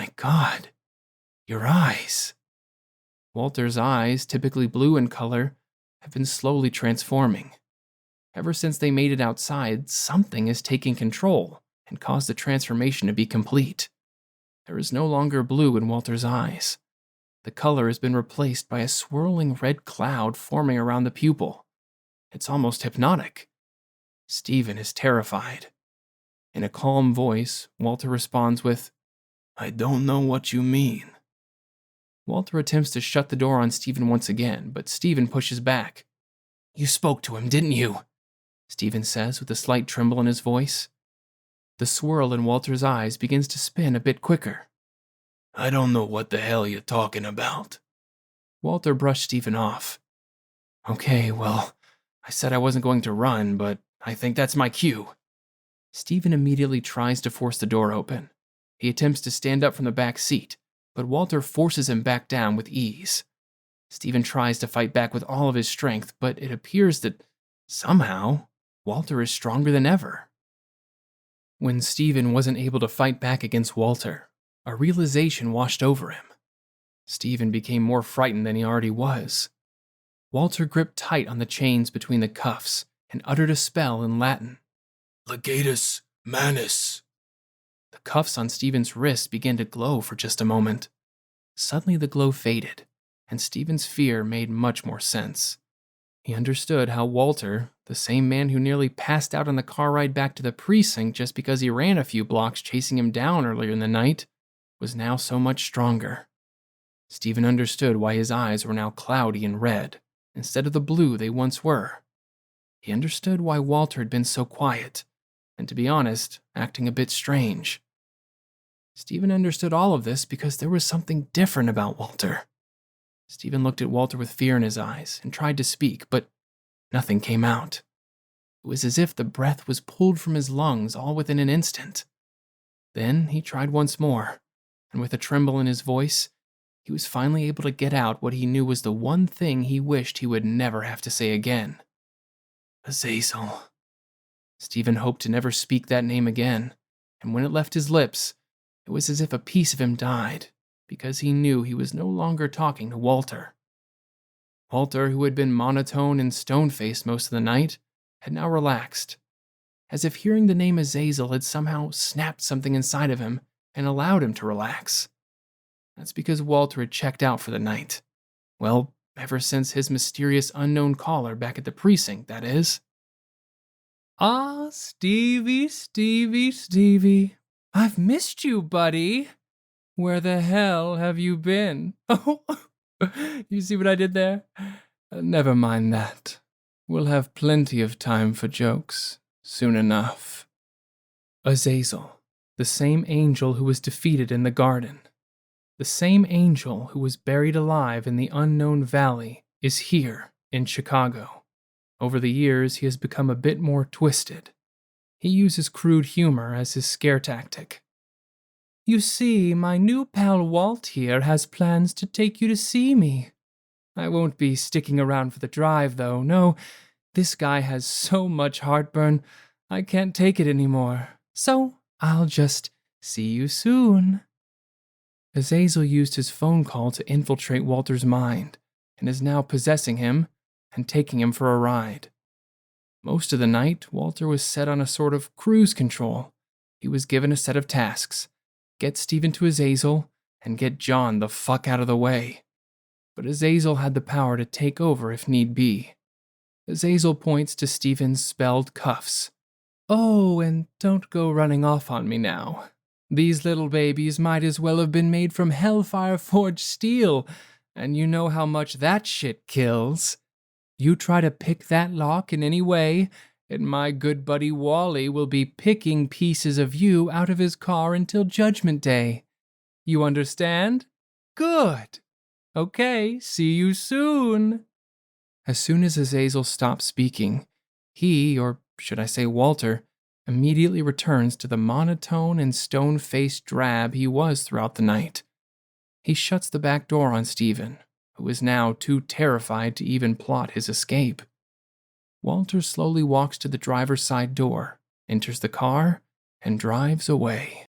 my God, your eyes. Walter's eyes, typically blue in color, have been slowly transforming. Ever since they made it outside, something is taking control and caused the transformation to be complete. There is no longer blue in Walter's eyes. The color has been replaced by a swirling red cloud forming around the pupil. It's almost hypnotic. Stephen is terrified. In a calm voice, Walter responds with, "I don't know what you mean." Walter attempts to shut the door on Stephen once again, but Stephen pushes back. "You spoke to him, didn't you?" Stephen says with a slight tremble in his voice. The swirl in Walter's eyes begins to spin a bit quicker. "I don't know what the hell you're talking about." Walter brushed Stephen off. "Okay, well, I said I wasn't going to run, but I think that's my cue." Stephen immediately tries to force the door open. He attempts to stand up from the back seat, but Walter forces him back down with ease. Stephen tries to fight back with all of his strength, but it appears that, somehow, Walter is stronger than ever. When Stephen wasn't able to fight back against Walter, a realization washed over him. Stephen became more frightened than he already was. Walter gripped tight on the chains between the cuffs and uttered a spell in Latin. "Legatus manus." The cuffs on Stephen's wrists began to glow for just a moment. Suddenly the glow faded, and Stephen's fear made much more sense. He understood how Walter, the same man who nearly passed out on the car ride back to the precinct just because he ran a few blocks chasing him down earlier in the night, was now so much stronger. Stephen understood why his eyes were now cloudy and red, instead of the blue they once were. He understood why Walter had been so quiet, and to be honest, acting a bit strange. Stephen understood all of this because there was something different about Walter. Stephen looked at Walter with fear in his eyes and tried to speak, but nothing came out. It was as if the breath was pulled from his lungs all within an instant. Then he tried once more, and with a tremble in his voice, he was finally able to get out what he knew was the one thing he wished he would never have to say again. Azazel. Stephen hoped to never speak that name again, and when it left his lips, it was as if a piece of him died, because he knew he was no longer talking to Walter. Walter, who had been monotone and stone-faced most of the night, had now relaxed, as if hearing the name Azazel had somehow snapped something inside of him and allowed him to relax. That's because Walter had checked out for the night. Well, ever since his mysterious unknown caller back at the precinct, that is. "Ah, Stevie, Stevie, Stevie, I've missed you, buddy. Where the hell have you been?" Oh, you see what I did there? Never mind that. We'll have plenty of time for jokes, soon enough. Azazel, the same angel who was defeated in the garden, the same angel who was buried alive in the unknown valley, is here in Chicago. Over the years, he has become a bit more twisted. He uses crude humor as his scare tactic. "You see, my new pal Walt here has plans to take you to see me. I won't be sticking around for the drive, though. No, this guy has so much heartburn, I can't take it anymore. So I'll just see you soon." Azazel used his phone call to infiltrate Walter's mind, and is now possessing him and taking him for a ride. Most of the night, Walter was set on a sort of cruise control. He was given a set of tasks: get Stephen to Azazel, and get John the fuck out of the way. But Azazel had the power to take over if need be. Azazel points to Stephen's spelled cuffs. "Oh, and don't go running off on me now. These little babies might as well have been made from hellfire forged steel, and you know how much that shit kills. You try to pick that lock in any way, and my good buddy Wally will be picking pieces of you out of his car until Judgment Day. You understand? Good. Okay, see you soon." As soon as Azazel stops speaking, he, or should I say Walter, immediately returns to the monotone and stone-faced drab he was throughout the night. He shuts the back door on Stephen, who is now too terrified to even plot his escape. Walter slowly walks to the driver's side door, enters the car, and drives away.